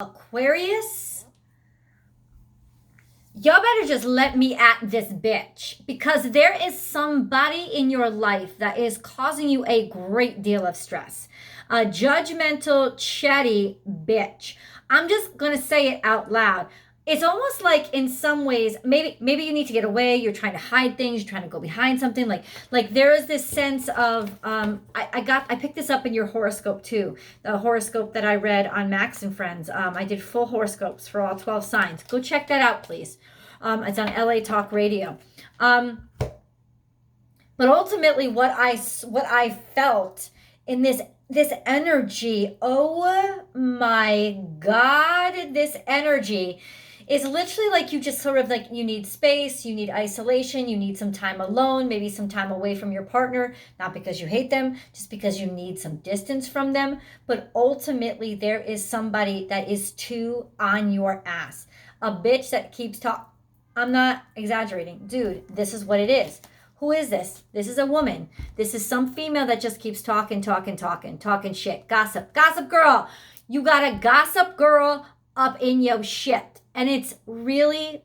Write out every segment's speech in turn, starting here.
Aquarius, y'all better just let me at this bitch, because there is somebody in your life that is causing you a great deal of stress. A judgmental, chatty bitch. I'm just gonna say it out loud. It's almost like in some ways, maybe you need to get away. You're trying to hide things. You're trying to go behind something. Like there is this sense of I picked this up in your horoscope too. The horoscope that I read on Max and Friends. I did full horoscopes for all 12 signs. Go check that out, please. It's on LA Talk Radio. But ultimately, what I felt in this energy. Oh my God, this energy is literally like you just sort of like you need space, you need isolation, you need some time alone, maybe some time away from your partner, not because you hate them, just because you need some distance from them. But ultimately, there is somebody that is too on your ass. A bitch that keeps talking. I'm not exaggerating. Dude, this is what it is. Who is this? This is a woman. This is some female that just keeps talking shit. Gossip girl. You got a gossip girl up in your shit. And it's really,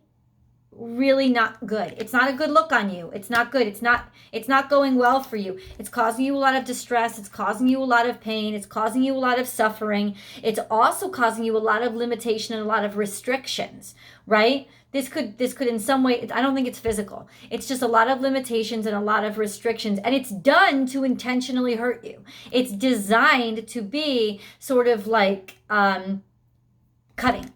really not good. It's not a good look on you. It's not good. It's not going well for you. It's causing you a lot of distress. It's causing you a lot of pain. It's causing you a lot of suffering. It's also causing you a lot of limitation and a lot of restrictions, right? This could in some way, I don't think it's physical. It's just a lot of limitations and a lot of restrictions. And it's done to intentionally hurt you. It's designed to be sort of like cutting.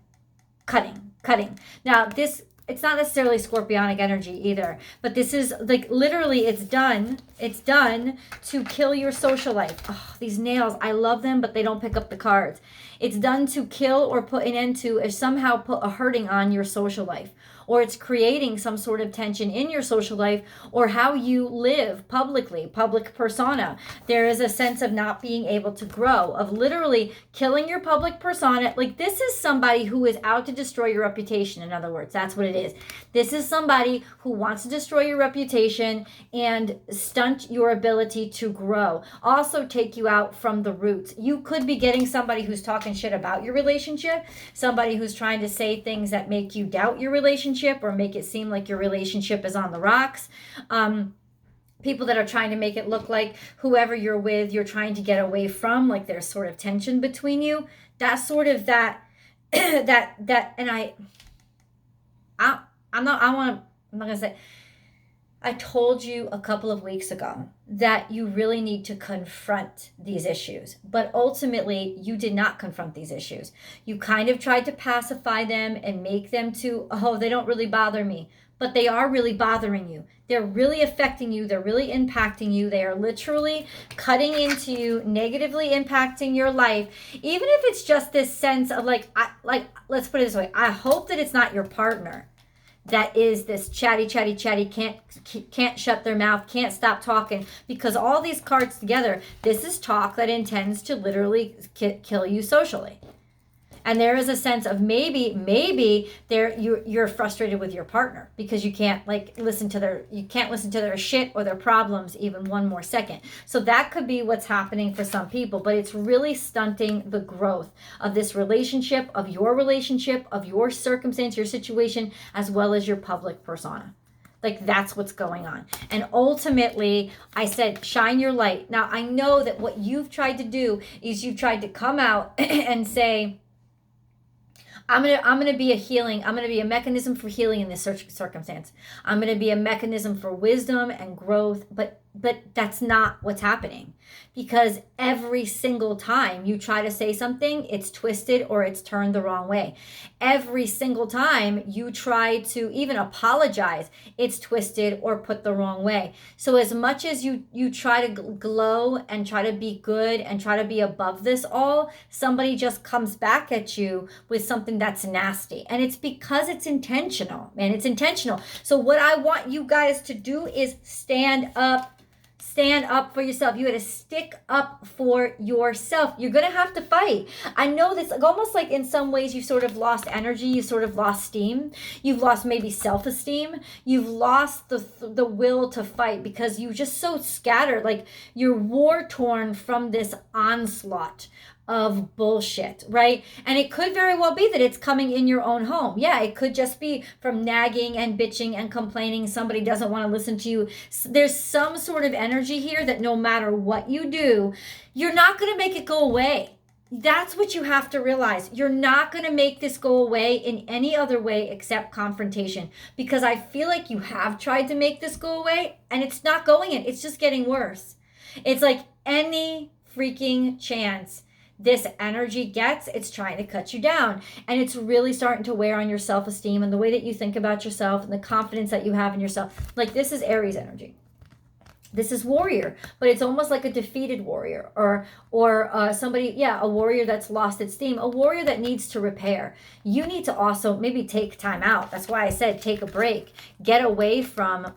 Now, it's not necessarily scorpionic energy either, but this is like literally it's done to kill your social life. Oh, these nails, I love them, but they don't pick up the cards. It's done to kill or put an end to, or somehow put a hurting on your social life, or it's creating some sort of tension in your social life or how you live publicly, public persona. There is a sense of not being able to grow, of literally killing your public persona. Like this is somebody who is out to destroy your reputation. In other words, that's what it is. This is somebody who wants to destroy your reputation and stunt your ability to grow. Also take you out from the roots. You could be getting somebody who's talking shit about your relationship, somebody who's trying to say things that make you doubt your relationship or make it seem like your relationship is on the rocks. People that are trying to make it look like whoever you're with, you're trying to get away from, like there's sort of tension between you. That's sort of that, and I'm not going to say, I told you a couple of weeks ago that you really need to confront these issues, but ultimately you did not confront these issues. You kind of tried to pacify them and make them to, oh, they don't really bother me, but they are really bothering you. They're really affecting you. They're really impacting you. They are literally cutting into you, negatively impacting your life. Even if it's just this sense of like let's put it this way. I hope that it's not your partner that is this chatty, can't shut their mouth, can't stop talking, because all these cards together, this is talk that intends to literally kill you socially. And there is a sense of maybe you're frustrated with your partner because you can't listen to their shit or their problems even one more second. So that could be what's happening for some people, but it's really stunting the growth of this relationship, of your circumstance, your situation, as well as your public persona. Like that's what's going on. And ultimately, I said, shine your light. Now, I know that what you've tried to do is you've tried to come out and say, I'm gonna be a mechanism for healing in this circumstance. I'm gonna be a mechanism for wisdom and growth, but that's not what's happening, because every single time you try to say something, it's twisted or it's turned the wrong way. Every single time you try to even apologize, it's twisted or put the wrong way. So as much as you try to glow and try to be good and try to be above this all, somebody just comes back at you with something that's nasty. And it's because it's intentional, man. It's intentional. So what I want you guys to do is stand up for yourself. You got to stick up for yourself. You're going to have to fight. I know this, almost like in some ways you've sort of lost energy. You sort of lost steam. You've lost maybe self-esteem. You've lost the will to fight because you're just so scattered. Like you're war torn from this onslaught of bullshit, right? And it could very well be that it's coming in your own home. Yeah, it could just be from nagging and bitching and complaining. Somebody doesn't want to listen to you. There's some sort of energy here that no matter what you do, you're not going to make it go away. That's what you have to realize. You're not going to make this go away in any other way except confrontation, because I feel like you have tried to make this go away and it's not going in. It's just getting worse. It's like any freaking chance this energy gets, it's trying to cut you down. And it's really starting to wear on your self-esteem and the way that you think about yourself and the confidence that you have in yourself. Like, this is Aries energy. This is warrior, but it's almost like a defeated warrior or somebody, yeah, a warrior that's lost its steam, a warrior that needs to repair. You need to also maybe take time out. That's why I said take a break, get away from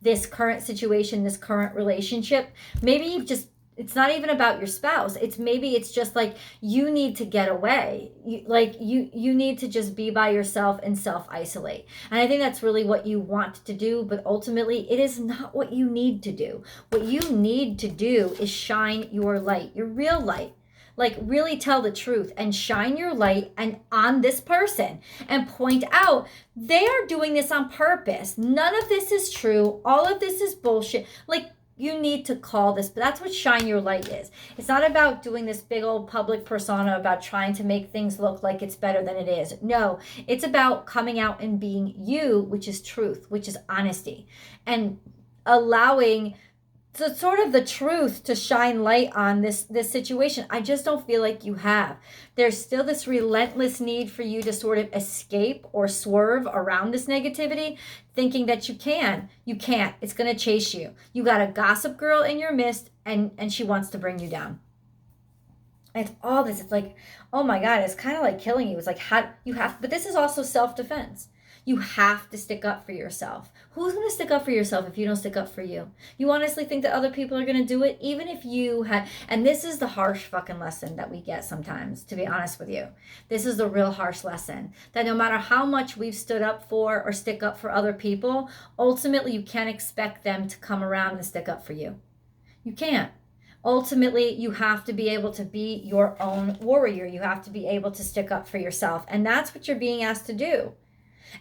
this current situation, this current relationship. Maybe just, it's not even about your spouse. It's just like you need to get away. You need to just be by yourself and self-isolate. And I think that's really what you want to do, but ultimately it is not what you need to do. What you need to do is shine your light, your real light. Like, really tell the truth and shine your light and on this person and point out they are doing this on purpose. None of this is true. All of this is bullshit. Like, you need to call this, but that's what shine your light is. It's not about doing this big old public persona about trying to make things look like it's better than it is. No, it's about coming out and being you, which is truth, which is honesty, and allowing sort of the truth to shine light on this situation. I just don't feel like you have. There's still this relentless need for you to sort of escape or swerve around this negativity, thinking that you can. You can't. It's going to chase you. You got a gossip girl in your midst, and she wants to bring you down. It's all this. It's like, oh my God, it's kind of like killing you. It's like, how you have, but this is also self-defense. You have to stick up for yourself. Who's going to stick up for yourself if you don't stick up for you? You honestly think that other people are going to do it? Even if you had, and this is the harsh fucking lesson that we get sometimes, to be honest with you. This is the real harsh lesson, that no matter how much we've stood up for or stick up for other people, ultimately you can't expect them to come around and stick up for you. You can't. Ultimately, you have to be able to be your own warrior. You have to be able to stick up for yourself. And that's what you're being asked to do.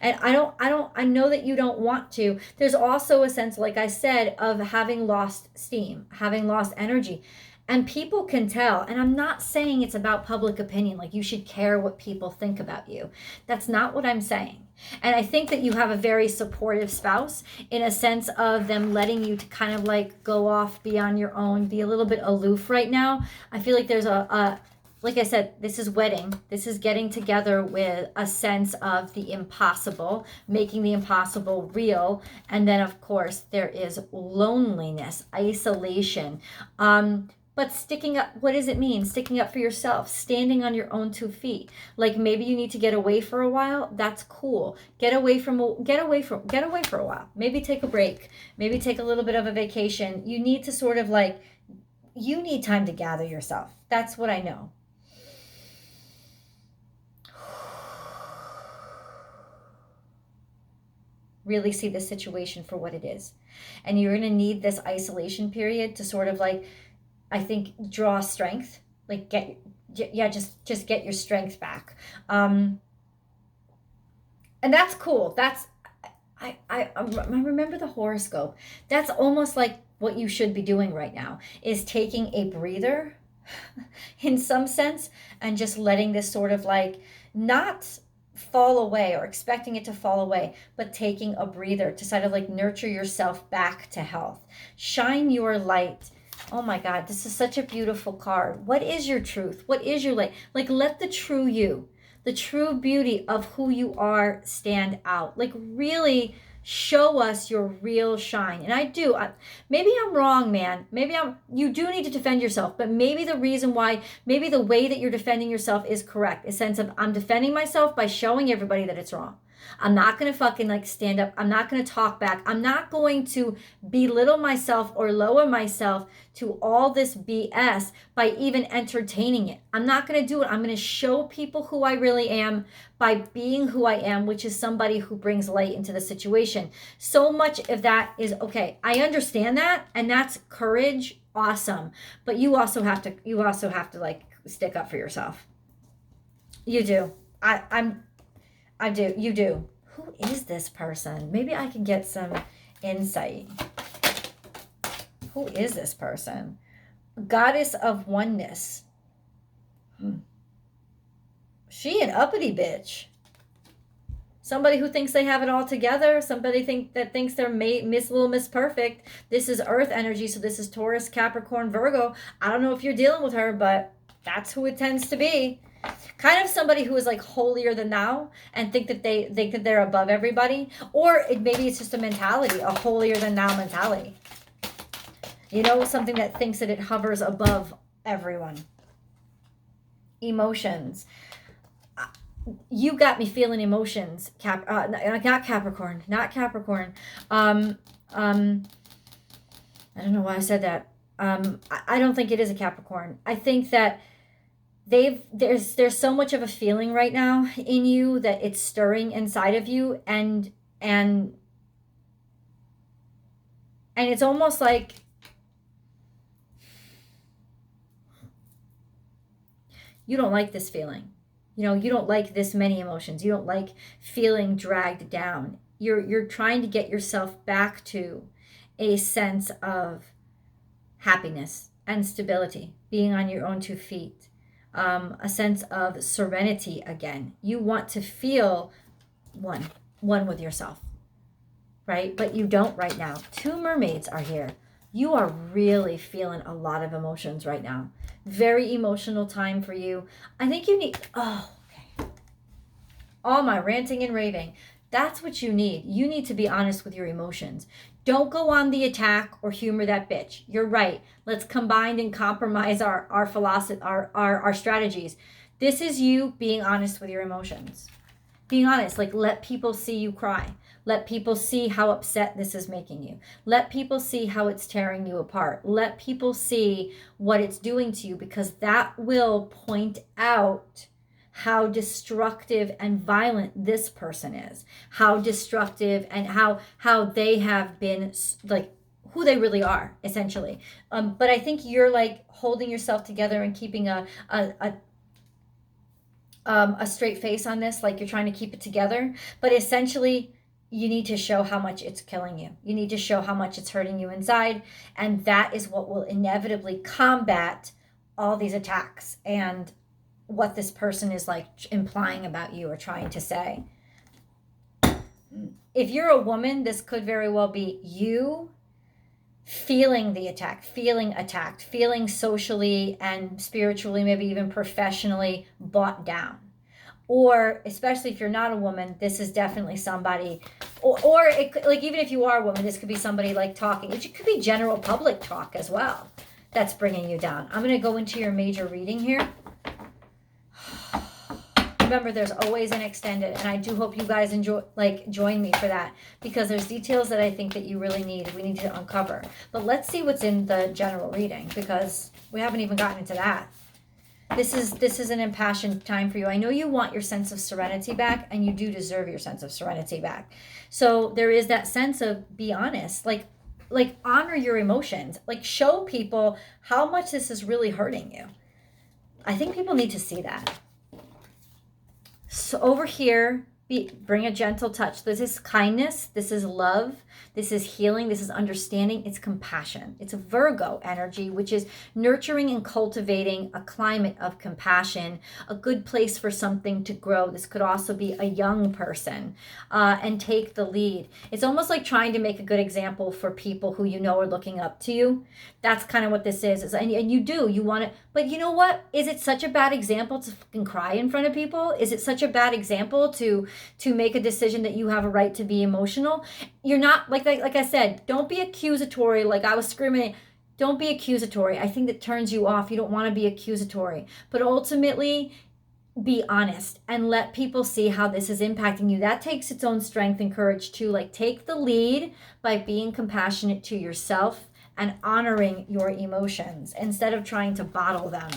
And I know that you don't want to. There's also a sense, like I said, of having lost steam, having lost energy. And people can tell. And I'm not saying it's about public opinion, like you should care what people think about you. That's not what I'm saying. And I think that you have a very supportive spouse in a sense of them letting you to kind of like go off, be on your own, be a little bit aloof right now. I feel like there's like I said, this is wedding. This is getting together with a sense of the impossible, making the impossible real. And then, of course, there is loneliness, isolation. But sticking up, what does it mean? Sticking up for yourself, standing on your own 2 feet. Like maybe you need to get away for a while. That's cool. Get away for a while. Maybe take a break. Maybe take a little bit of a vacation. You need to sort of like, you need time to gather yourself. That's what I know. Really see the situation for what it is. And you're going to need this isolation period to sort of like, I think, draw strength, like just get your strength back. And that's cool. That's, I remember the horoscope. That's almost like what you should be doing right now, is taking a breather in some sense and just letting this sort of like not fall away or expecting it to fall away, but taking a breather to sort of like nurture yourself back to health. Shine your light. Oh my God, this is such a beautiful card. What is your truth? What is your light? Like, let the true you, the true beauty of who you are stand out. Like, really show us your real shine. And maybe I'm wrong, man. You do need to defend yourself, but maybe the way that you're defending yourself is correct. A sense of, I'm defending myself by showing everybody that it's wrong. I'm not going to fucking like stand up. I'm not going to talk back. I'm not going to belittle myself or lower myself to all this BS by even entertaining it. I'm not going to do it. I'm going to show people who I really am by being who I am, which is somebody who brings light into the situation. So much of that is okay. I understand that, and that's courage. Awesome. But you also have to like stick up for yourself. You do. I do. You do. Who is this person? Maybe I can get some insight. Who is this person? Goddess of oneness. She an uppity bitch. Somebody who thinks they have it all together. Somebody thinks they're Miss Perfect. This is Earth energy, so this is Taurus, Capricorn, Virgo. I don't know if you're dealing with her, but that's who it tends to be. Kind of somebody who is like holier than thou and think that they're above everybody. Or maybe it's just a mentality, a holier than thou mentality. You know, something that thinks that it hovers above everyone. Emotions. You got me feeling emotions. Not Capricorn. I don't know why I said that. I don't think it is a Capricorn. I think that there's so much of a feeling right now in you that it's stirring inside of you, and it's almost like you don't like this feeling. You know, you don't like this many emotions. You don't like feeling dragged down. You're trying to get yourself back to a sense of happiness and stability, being on your own 2 feet. A sense of serenity again. You want to feel one with yourself, right? But you don't right now. 2 mermaids are here. You are really feeling a lot of emotions right now. Very emotional time for you. I think you need, okay. All my ranting and raving. That's what you need. You need to be honest with your emotions. Don't go on the attack or humor that bitch. You're right. Let's combine and compromise our philosophy, our strategies. This is you being honest with your emotions. Being honest, like let people see you cry. Let people see how upset this is making you. Let people see how it's tearing you apart. Let people see what it's doing to you, because that will point out how destructive and violent this person is, how destructive and how they have been, like who they really are, essentially. But I think you're like holding yourself together and keeping a straight face on this, like you're trying to keep it together. But essentially, you need to show how much it's killing you. You need to show how much it's hurting you inside, and that is what will inevitably combat all these attacks and what this person is like implying about you or trying to say. If you're a woman, this could very well be you feeling the attack, feeling attacked, feeling socially and spiritually, maybe even professionally bought down. Or especially if you're not a woman, this is definitely somebody, or it could, like even if you are a woman, this could be somebody like talking. It could be general public talk as well that's bringing you down. I'm going to go into your major reading here. Remember, there's always an extended, and I do hope you guys join me for that, because there's details that I think that you really we need to uncover. But let's see what's in the general reading, because we haven't even gotten into that. This is an impassioned time for you. I know you want your sense of serenity back, and you do deserve your sense of serenity back. So there is that sense of be honest, like honor your emotions, like show people how much this is really hurting you. I think people need to see that. So over here, bring a gentle touch. This is kindness. This is love. This is healing. This is understanding. It's compassion. It's a Virgo energy, which is nurturing and cultivating a climate of compassion, a good place for something to grow. This could also be a young person, and take the lead. It's almost like trying to make a good example for people who you know are looking up to you. That's kind of what this is. And you want to, but you know what? Is it such a bad example to fucking cry in front of people? Is it such a bad example to make a decision that you have a right to be emotional? You're not, like I said, don't be accusatory. Like I was screaming, don't be accusatory. I think that turns you off. You don't want to be accusatory. But ultimately, be honest and let people see how this is impacting you. That takes its own strength and courage too. Like, take the lead by being compassionate to yourself and honoring your emotions instead of trying to bottle them.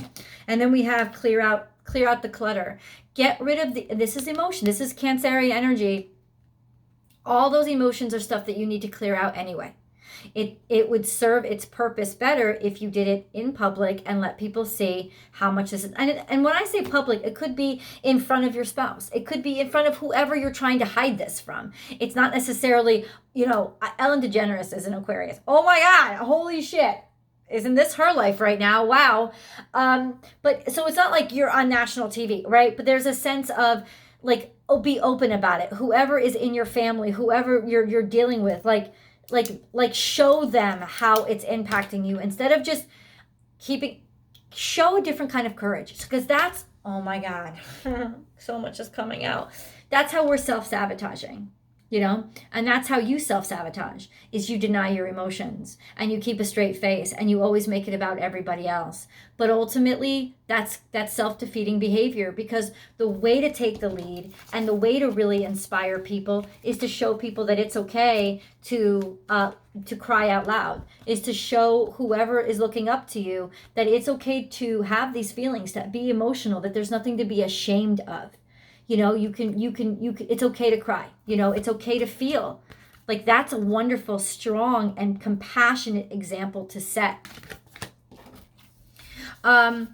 And then we have clear out the clutter. Get rid of this is emotion. This is Cancerian energy. All those emotions are stuff that you need to clear out anyway. It would serve its purpose better if you did it in public and let people see how much this is. And when I say public, it could be in front of your spouse. It could be in front of whoever you're trying to hide this from. It's not necessarily, Ellen DeGeneres is an Aquarius. Oh my God, holy shit. Isn't this her life right now? Wow. But so it's not like you're on national TV, right? But there's a sense of like, be open about it. Whoever is in your family, whoever you're dealing with, like show them how it's impacting you instead of just show a different kind of courage, because that's, oh my God, so much is coming out. That's how we're self-sabotaging, and that's how you self-sabotage, is you deny your emotions and you keep a straight face and you always make it about everybody else. But ultimately that's self-defeating behavior, because the way to take the lead and the way to really inspire people is to show people that it's okay to cry out loud, is to show whoever is looking up to you that it's okay to have these feelings, to be emotional, that there's nothing to be ashamed of. You can, it's okay to cry, it's okay to feel. Like, that's a wonderful, strong, and compassionate example to set. And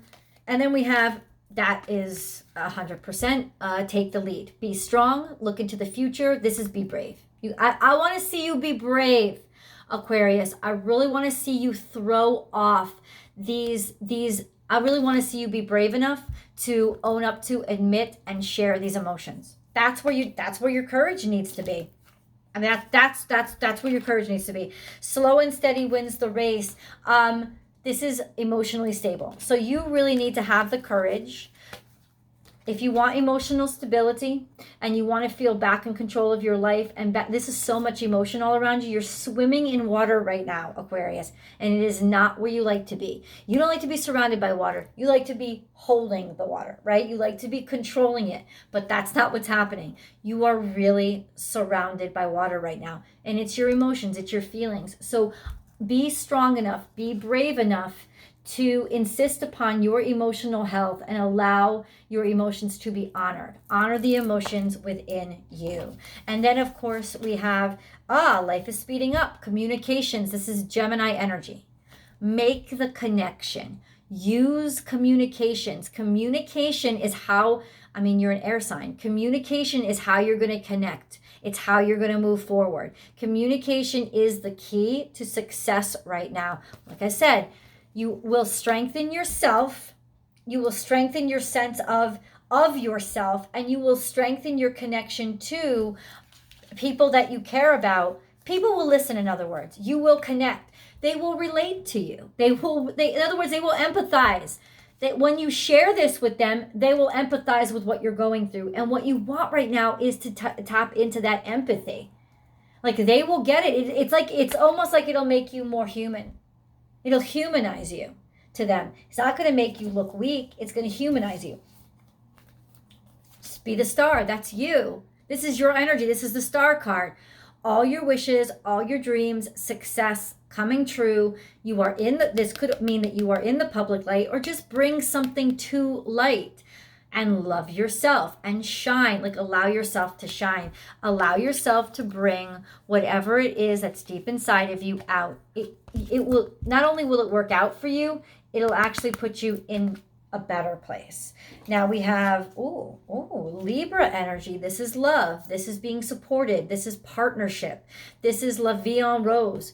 then we have, that is 100%, take the lead. Be strong, look into the future. This is be brave. I want to see you be brave, Aquarius. I really want to see you throw off these I really want to see you be brave enough to own up to, admit, and share these emotions. That's where your courage needs to be. I mean, that's where your courage needs to be. Slow and steady wins the race. This is emotionally stable. So you really need to have the courage. If you want emotional stability and you want to feel back in control of your life, and this is so much emotion all around you. You're swimming in water right now, Aquarius, and it is not where you like to be. You don't like to be surrounded by water. You like to be holding the water, right? You like to be controlling it, but that's not what's happening. You are really surrounded by water right now, and it's your emotions, it's your feelings. So be strong enough, be brave enough to insist upon your emotional health and allow your emotions to be honored. Honor the emotions within you. And then, of course, we have, life is speeding up. Communications. This is Gemini energy. Make the connection. Use communications. Communication is how, you're an air sign. Communication is how you're going to connect. It's how you're going to move forward. Communication is the key to success right now. Like I said, you will strengthen yourself. You will strengthen your sense of yourself, and you will strengthen your connection to people that you care about. People will listen, in other words. You will connect. They will relate to you. In other words, they will empathize. That when you share this with them, they will empathize with what you're going through. And what you want right now is to tap into that empathy. Like, they will get it. It's almost like it'll make you more human. It'll humanize you to them. It's not going to make you look weak. It's going to humanize you. Just be the star. That's you. This is your energy. This is the star card. All your wishes, all your dreams, success coming true. This could mean that you are in the public light, or just bring something to light. And love yourself and shine. Like, allow yourself to shine. Allow yourself to bring whatever it is that's deep inside of you out. It will, not only will it work out for you, it'll actually put you in a better place. Now we have, Libra energy. This is love. This is being supported. This is partnership. This is la vie en rose.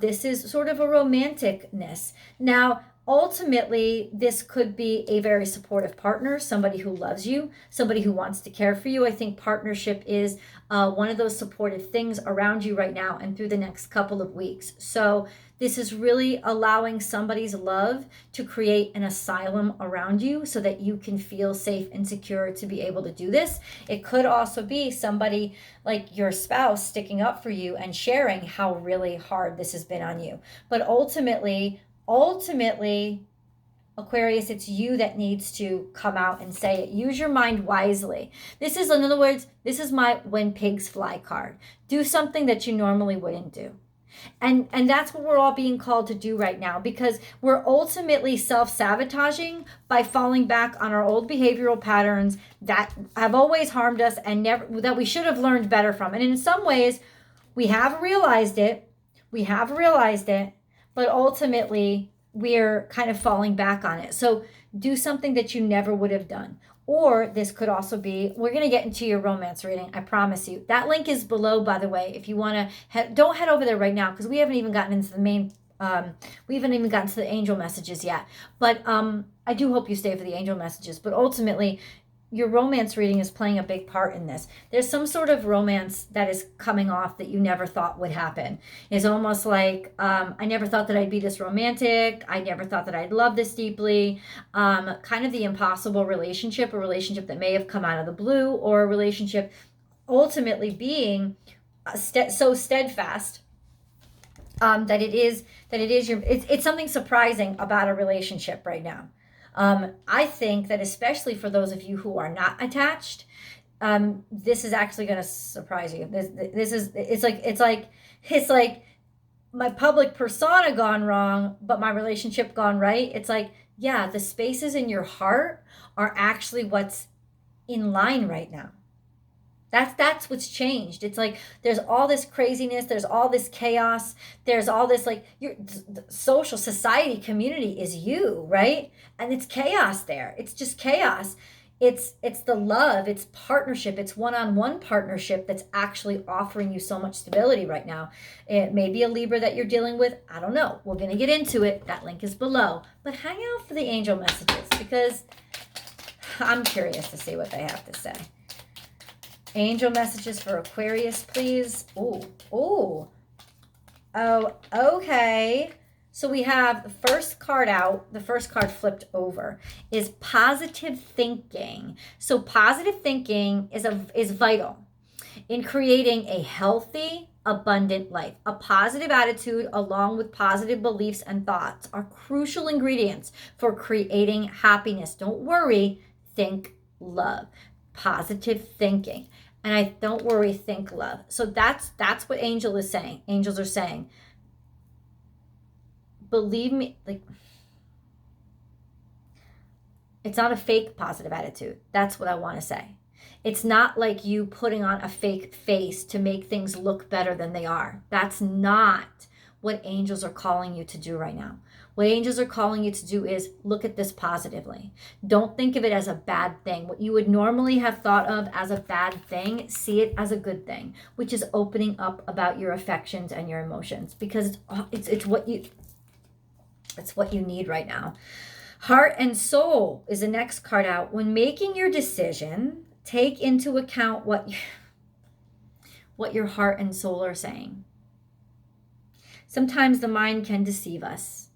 This is sort of a romanticness. Now, ultimately, this could be a very supportive partner, somebody who loves you, somebody who wants to care for you. I think partnership is one of those supportive things around you right now and through the next couple of weeks. So this is really allowing somebody's love to create an asylum around you so that you can feel safe and secure to be able to do this. It could also be somebody like your spouse sticking up for you and sharing how really hard this has been on you. But ultimately, Aquarius, it's you that needs to come out and say it. Use your mind wisely. This is, in other words, this is my when pigs fly card. Do something that you normally wouldn't do. And that's what we're all being called to do right now, because we're ultimately self-sabotaging by falling back on our old behavioral patterns that have always harmed us and never, that we should have learned better from. And in some ways, we have realized it. We have realized it, but ultimately we're kind of falling back on it. So do something that you never would have done. Or this could also be, we're going to get into your romance reading, I promise you. That link is below, by the way. If you want to, don't head over there right now, because we haven't even gotten into the main, we haven't even gotten to the angel messages yet. But I do hope you stay for the angel messages. But ultimately, your romance reading is playing a big part in this. There's some sort of romance that is coming off that you never thought would happen. It's almost like, I never thought that I'd be this romantic. I never thought that I'd love this deeply. Kind of the impossible relationship, a relationship that may have come out of the blue, or a relationship ultimately being so steadfast that it is it's something surprising about a relationship right now. I think that especially for those of you who are not attached, this is actually going to surprise you. It's like my public persona gone wrong, but my relationship gone right. It's like, yeah, the spaces in your heart are actually what's in line right now. That's what's changed. It's like there's all this craziness, there's all this chaos, there's all this, like, your social society community is you, right? And it's chaos there. It's just chaos. It's the love, it's partnership, it's one-on-one partnership that's actually offering you so much stability right now. It may be a Libra that you're dealing with. I don't know. We're going to get into it. That link is below. But hang out for the angel messages, because I'm curious to see what they have to say. Angel messages for Aquarius, please. Oh, okay. So we have the first card out, the first card flipped over, is positive thinking. So positive thinking is vital in creating a healthy, abundant life. A positive attitude along with positive beliefs and thoughts are crucial ingredients for creating happiness. Don't worry, think love. Positive thinking. And I don't worry, think love. So that's what angel is saying. Angels are saying, believe me, like, it's not a fake positive attitude. That's what I want to say. It's not like you putting on a fake face to make things look better than they are. That's not what angels are calling you to do right now. What angels are calling you to do is look at this positively. Don't think of it as a bad thing. What you would normally have thought of as a bad thing, see it as a good thing, which is opening up about your affections and your emotions, because it's what you need right now. Heart and soul is the next card out. When making your decision, take into account what your heart and soul are saying. Sometimes the mind can deceive us.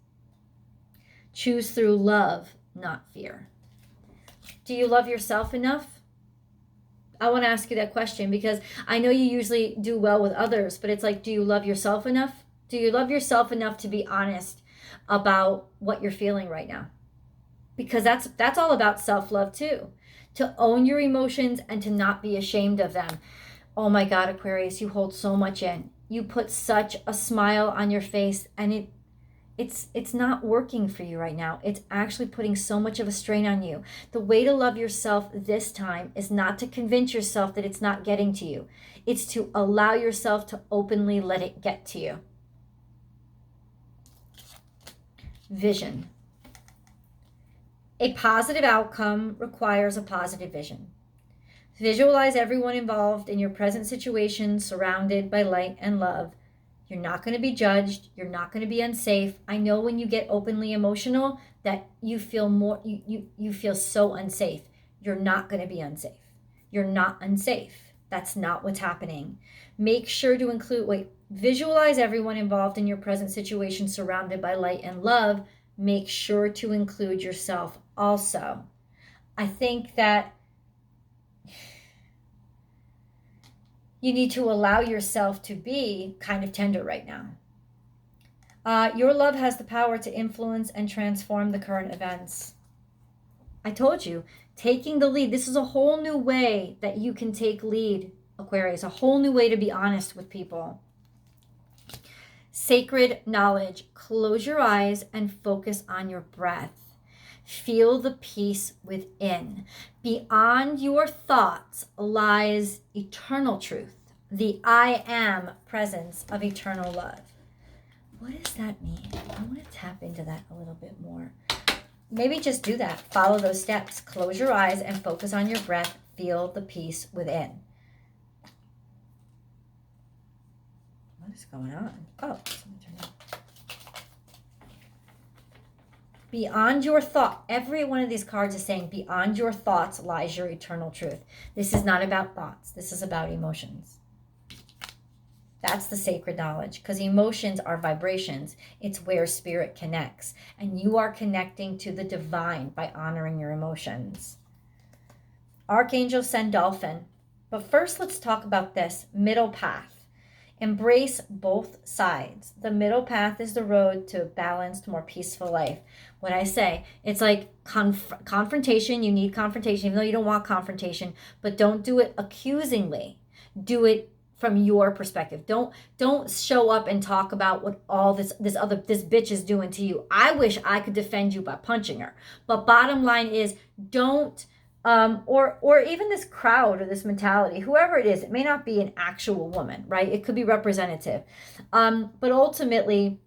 Choose through love, not fear. Do you love yourself enough? I want to ask you that question, because I know you usually do well with others, but it's like, do you love yourself enough? Do you love yourself enough to be honest about what you're feeling right now? Because that's all about self-love too. To own your emotions and to not be ashamed of them. Oh my God, Aquarius, you hold so much in. You put such a smile on your face, and it's not working for you right now. It's actually putting so much of a strain on you. The way to love yourself this time is not to convince yourself that it's not getting to you. It's to allow yourself to openly let it get to you. Vision. A positive outcome requires a positive vision. Visualize everyone involved in your present situation surrounded by light and love. You're not going to be judged. You're not going to be unsafe. I know when you get openly emotional that you feel you feel so unsafe. You're not going to be unsafe. You're not unsafe. That's not what's happening. Make sure to visualize everyone involved in your present situation surrounded by light and love. Make sure to include yourself also. I think that you need to allow yourself to be kind of tender right now. Your love has the power to influence and transform the current events. I told you, taking the lead. This is a whole new way that you can take lead, Aquarius. A whole new way to be honest with people. Sacred knowledge. Close your eyes and focus on your breath. Feel the peace within. Beyond your thoughts lies eternal truth, the I am presence of eternal love. What does that mean? I want to tap into that a little bit more. Maybe just do that. Follow those steps. Close your eyes and focus on your breath. Feel the peace within. What is going on? Oh, turn on. Beyond your thought. Every one of these cards is saying beyond your thoughts lies your eternal truth. This is not about thoughts. This is about emotions. That's the sacred knowledge, because emotions are vibrations. It's where spirit connects. And you are connecting to the divine by honoring your emotions. Archangel Sandalphon. But first, let's talk about this middle path. Embrace both sides. The middle path is the road to a balanced, more peaceful life. What I say, it's like confrontation. You need confrontation, even though you don't want confrontation. But don't do it accusingly. Do it from your perspective. Don't show up and talk about what all this bitch is doing to you. I wish I could defend you by punching her. But bottom line is, don't or even this crowd or this mentality, whoever it is, it may not be an actual woman, right? It could be representative. But ultimately,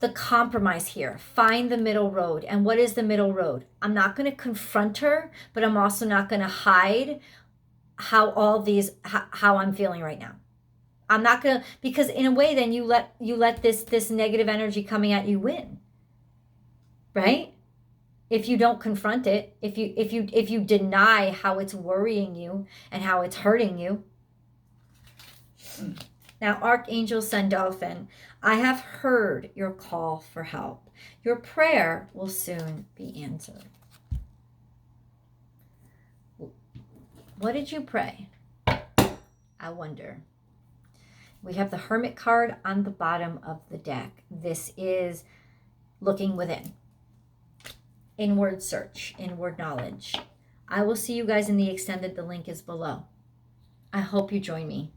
the compromise here, find the middle road. And what is the middle road? I'm not going to confront her, but I'm also not going to hide how I'm feeling right now. I'm not gonna, because in a way then you let this negative energy coming at you win, right? If you don't confront it, if you deny how it's worrying you and how it's hurting you. Now, Archangel Sandalphon, I have heard your call for help. Your prayer will soon be answered. What did you pray? I wonder. We have the Hermit card on the bottom of the deck. This is looking within. Inward search, inward knowledge. I will see you guys in the extended. The link is below. I hope you join me.